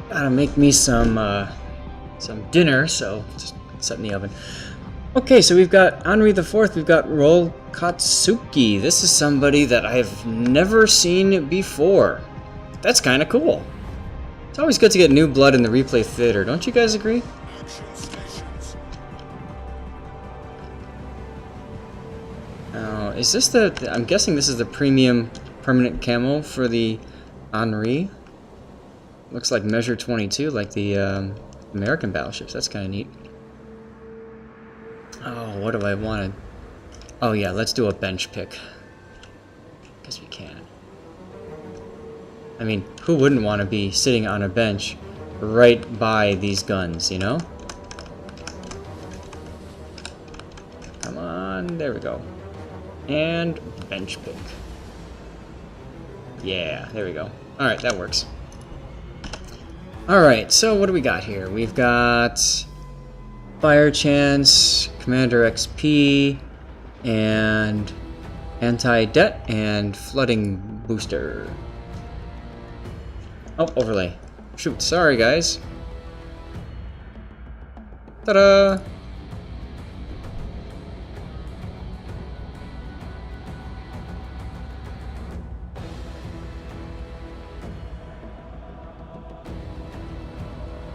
Gotta make me some dinner, so just set in the oven. Okay, so we've got Henri IV, we've got Roll Katsuki. This is somebody that I've never seen before. That's kind of cool. It's always good to get new blood in the replay theater, don't you guys agree? Now, is this the... I'm guessing this is the premium permanent camo for the Henri. Looks like Measure 22, like the American battleships. That's kind of neat. Oh, what do I want to... Oh yeah, let's do a bench pick. Because we can. I mean, who wouldn't want to be sitting on a bench right by these guns, you know? Come on, there we go. And bench pick. Yeah, there we go. Alright, that works. Alright, so what do we got here? We've got Fire Chance, Commander XP, and Anti-Det, and Flooding Booster. Oh, overlay. Shoot, sorry guys. Ta-da!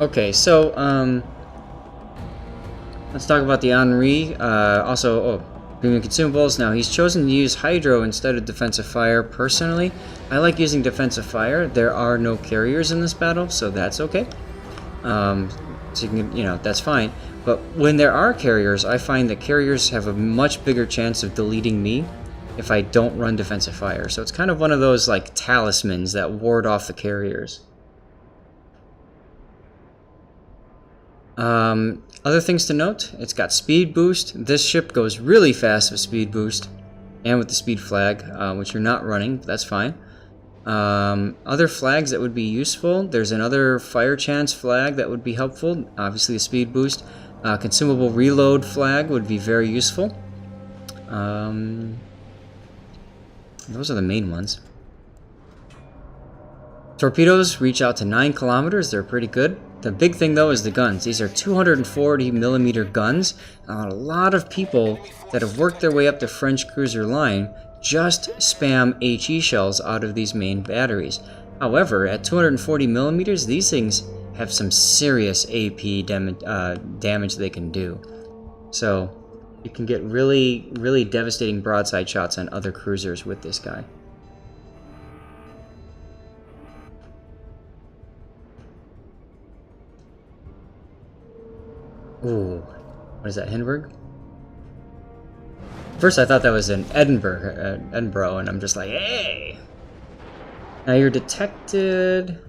Okay, so, let's talk about the Henri. Premium consumables. Now, he's chosen to use Hydro instead of Defensive Fire. Personally, I like using Defensive Fire. There are no carriers in this battle, so that's okay. So you can, that's fine. But when there are carriers, I find that carriers have a much bigger chance of deleting me if I don't run Defensive Fire. So it's kind of one of those, like, talismans that ward off the carriers. Other things to note, it's got speed boost. This ship goes really fast with speed boost and with the speed flag, which you're not running, but that's fine. Other flags that would be useful, there's another fire chance flag that would be helpful, obviously the speed boost. Consumable reload flag would be very useful. Those are the main ones. Torpedoes reach out to 9 kilometers, they're pretty good. The big thing though is the guns. These are 240mm guns. A lot of people that have worked their way up the French cruiser line just spam HE shells out of these main batteries. However, at 240mm, these things have some serious AP damage they can do. So you can get really, really devastating broadside shots on other cruisers with this guy. Ooh, what is that, Hindenburg? First I thought that was an Edinburgh, and I'm just like, hey! Now your detected...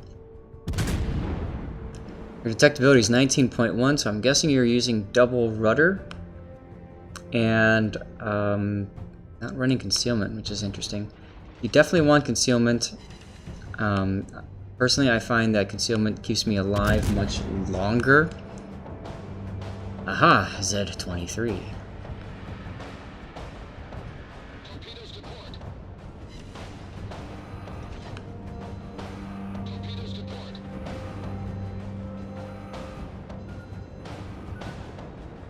Your detectability is 19.1, so I'm guessing you're using double rudder. And, not running concealment, which is interesting. You definitely want concealment. Personally, I find that concealment keeps me alive much longer. Aha, Z23.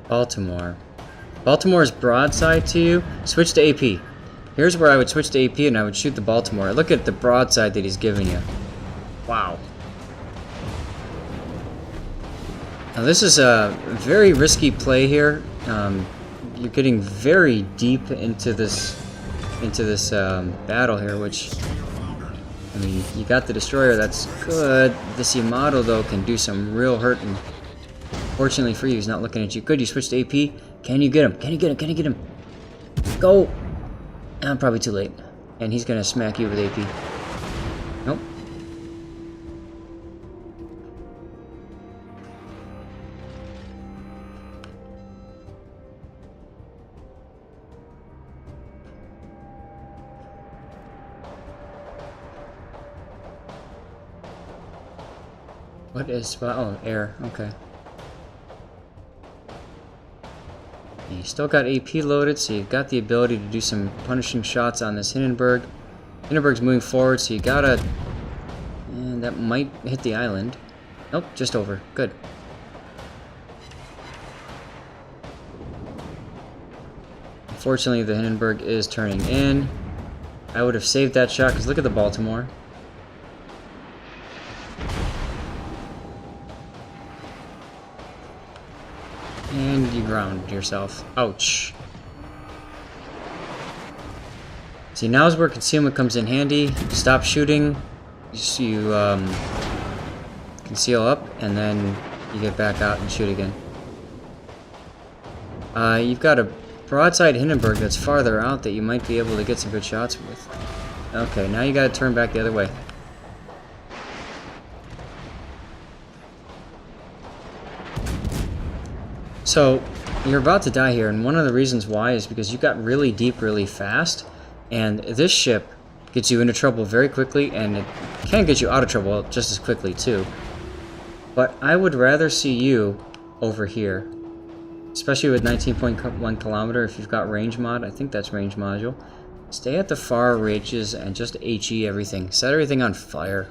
Baltimore. Baltimore's broadside to you. Switch to AP. Here's where I would switch to AP and I would shoot the Baltimore. Look at the broadside that he's giving you. Wow. Now this is a very risky play here. You're getting very deep into this battle here, which, I mean, you got the destroyer, that's good. This Yamato though can do some real hurt, and fortunately for you, he's not looking at you. Good, you switched to AP. Can you get him? Can you get him? Can you get him? Go! I'm probably too late, and he's gonna smack you with AP. Nope. What is... oh, air. Okay. You still got AP loaded, so you've got the ability to do some punishing shots on this Hindenburg. Hindenburg's moving forward, so you gotta... and that might hit the island. Nope, just over. Good. Unfortunately, the Hindenburg is turning in. I would have saved that shot, because look at the Baltimore. And you ground yourself. Ouch. See, now's where concealment comes in handy. Stop shooting. You conceal up, and then you get back out and shoot again. You've got a broadside Hindenburg that's farther out that you might be able to get some good shots with. Okay, now you gotta turn back the other way. So, you're about to die here, and one of the reasons why is because you got really deep really fast, and this ship gets you into trouble very quickly, and it can get you out of trouble just as quickly too. But I would rather see you over here, especially with 19.1 kilometer. If you've got range mod, I think that's range module. Stay at the far reaches and just HE everything. Set everything on fire.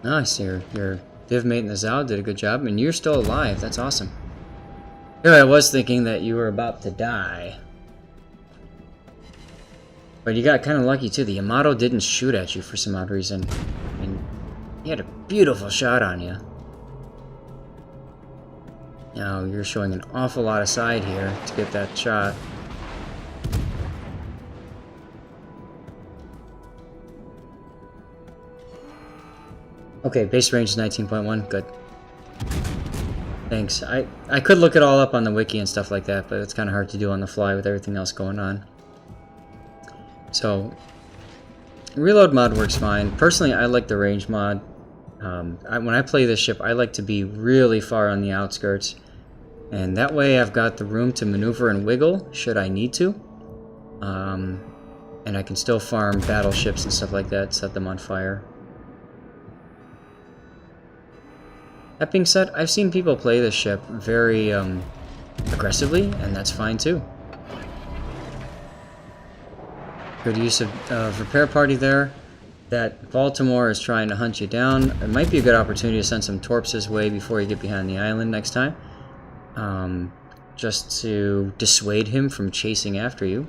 Nice, your div mate in the Zao did a good job, and you're still alive. That's awesome. Here I was thinking that you were about to die. But you got kind of lucky too. The Yamato didn't shoot at you for some odd reason. I mean, he had a beautiful shot on you. Now you're showing an awful lot of side here to get that shot. Okay, base range is 19.1. Good. Thanks. I could look it all up on the wiki and stuff like that, but it's kind of hard to do on the fly with everything else going on. So, reload mod works fine. Personally, I like the range mod. When I play this ship, I like to be really far on the outskirts. And that way I've got the room to maneuver and wiggle, should I need to. And I can still farm battleships and stuff like that, set them on fire. That being said, I've seen people play this ship very aggressively, and that's fine too. Good use of repair party there. That Baltimore is trying to hunt you down. It might be a good opportunity to send some torps his way before you get behind the island next time. Just to dissuade him from chasing after you.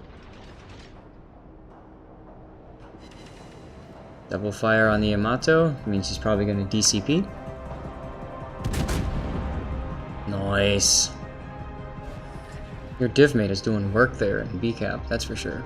Double fire on the Yamato means he's probably going to DCP. Nice. Your div mate is doing work there in B-cap, that's for sure.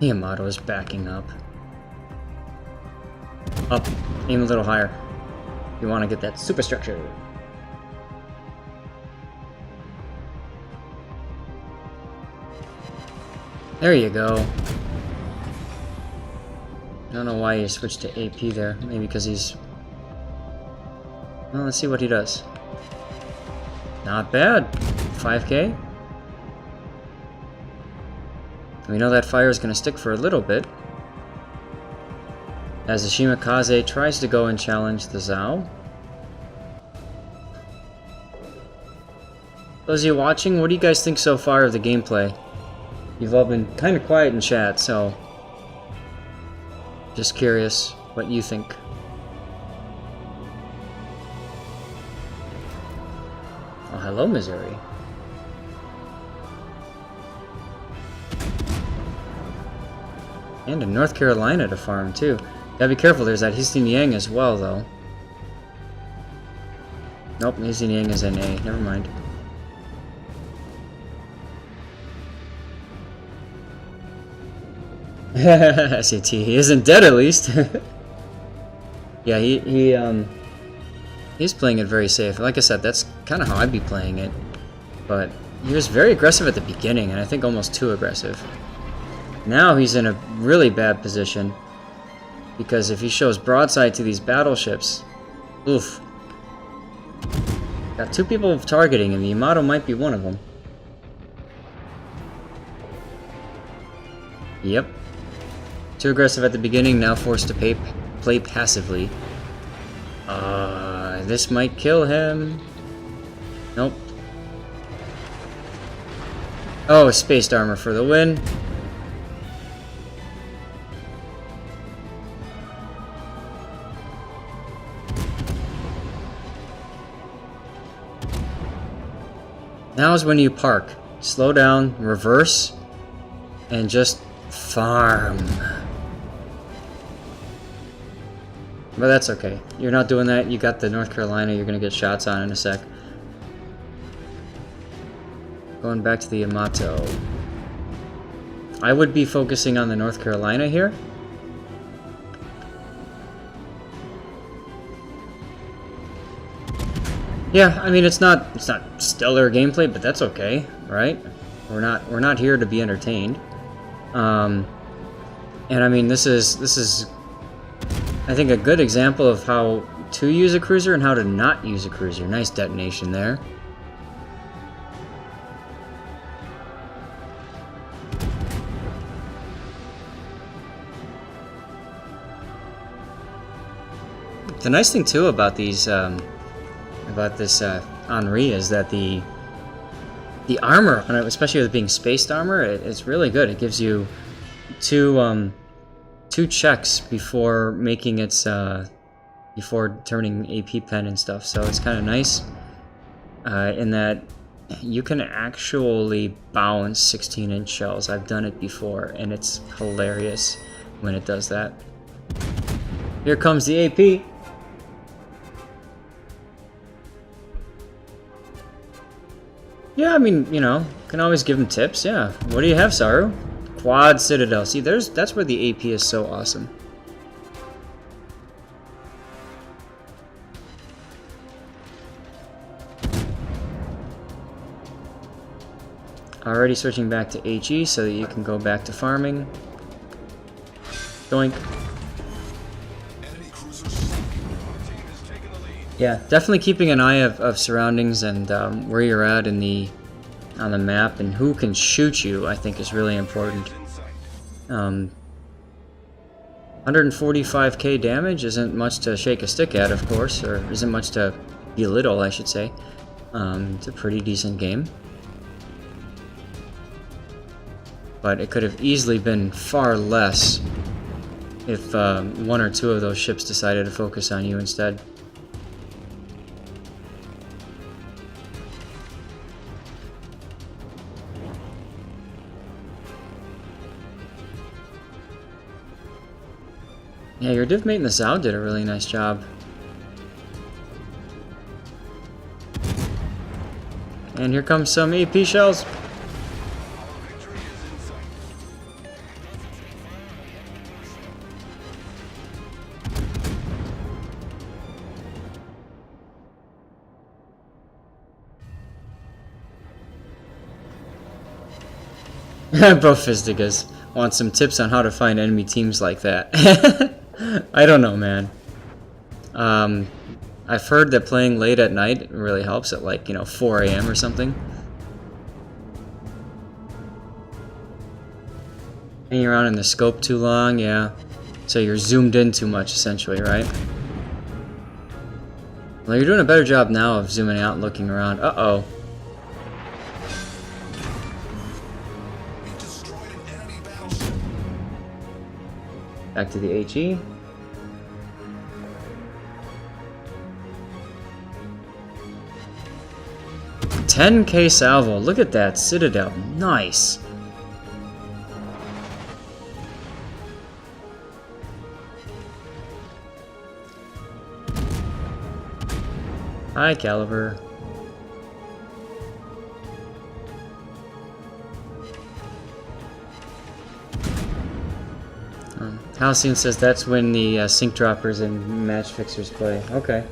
The Yamato is backing up. Up. Aim a little higher. You want to get that superstructure. There you go. I don't know why he switched to AP there. Maybe because he's... Well, let's see what he does. Not bad. 5k. We know that fire is going to stick for a little bit. As the Shimakaze tries to go and challenge the Zao. Those of you watching, what do you guys think so far of the gameplay? You've all been kind of quiet in chat, so... Just curious what you think. Oh, hello, Missouri. And in North Carolina to farm, too. Gotta be careful, there's that Histin Yang as well, though. Nope, Histin Yang is NA. Never mind. SAT, he isn't dead at least. Yeah, he's playing it very safe. Like I said, that's kind of how I'd be playing it. But he was very aggressive at the beginning, and I think almost too aggressive. Now he's in a really bad position. Because if he shows broadside to these battleships, oof. Got 2 people targeting, and the Yamato might be one of them. Yep. Too aggressive at the beginning, now forced to play passively. This might kill him. Nope. Oh, spaced armor for the win. Now is when you park. Slow down, reverse, and just farm. But that's okay. You're not doing that. You got the North Carolina you're going to get shots on in a sec. Going back to the Yamato. I would be focusing on the North Carolina here. Yeah, I mean it's not stellar gameplay, but that's okay, right? We're not here to be entertained. And I mean this is I think a good example of how to use a cruiser and how to not use a cruiser. Nice detonation there. The nice thing too about these about this HenriIV is that the armor, especially with it being spaced armor, it's really good. It gives you two checks before making its before turning AP pen and stuff. So it's kind of nice in that you can actually bounce 16-inch shells. I've done it before, and it's hilarious when it does that. Here comes the AP. Yeah, I mean, you know, can always give him tips. Yeah. What do you have, Saru? Quad Citadel. See, that's where the AP is so awesome. Already switching back to HE so that you can go back to farming. Doink. Yeah, definitely keeping an eye of surroundings and where you're at on the map and who can shoot you, I think is really important. 145k damage isn't much to shake a stick at, of course, or isn't much to belittle, I should say. It's a pretty decent game. But it could have easily been far less if 1 or 2 of those ships decided to focus on you instead. Yeah, your div mate in the Zath did a really nice job. And here comes some AP shells. Bro Fistigas wants some tips on how to find enemy teams like that. I don't know, man. I've heard that playing late at night really helps at, like, 4 a.m. or something. Hanging around in the scope too long, yeah. So you're zoomed in too much, essentially, right? Well, you're doing a better job now of zooming out and looking around. Uh-oh. Back to the HE. $10K salvo. Look at that Citadel. Nice. High caliber. Halcyon says that's when the sync droppers and match fixers play. Okay.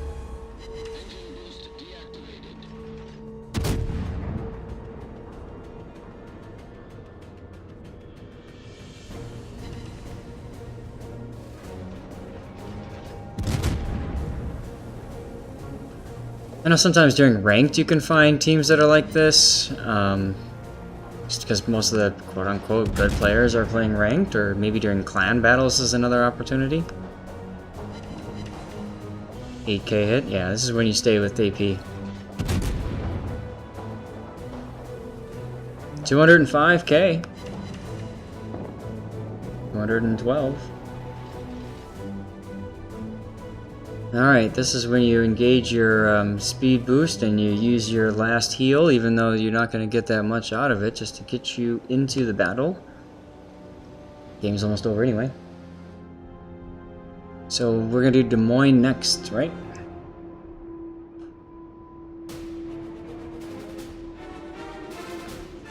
I know sometimes during ranked you can find teams that are like this, just because most of the quote-unquote good players are playing ranked, or maybe during clan battles is another opportunity. 8k hit? Yeah, this is when you stay with AP. 205k. 212. Alright, this is when you engage your speed boost and you use your last heal, even though you're not going to get that much out of it, just to get you into the battle. Game's almost over anyway. So we're going to do Des Moines next, right?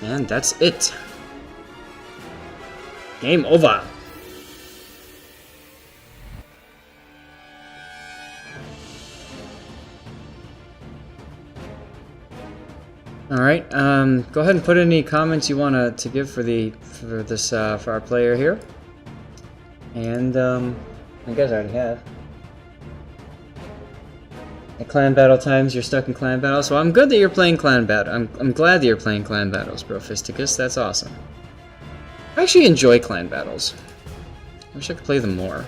And that's it. Game over. Alright, go ahead and put any comments you want to give for our player here. And, I guess I already have. At clan battle times, you're stuck in clan battle, so I'm good that you're playing clan battle. I'm glad that you're playing clan battles, Bro Fisticus. That's awesome. I actually enjoy clan battles. I wish I could play them more.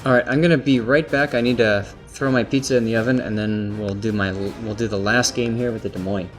Alright, I'm gonna be right back. I need to throw my pizza in the oven, and then we'll do the last game here with the Des Moines.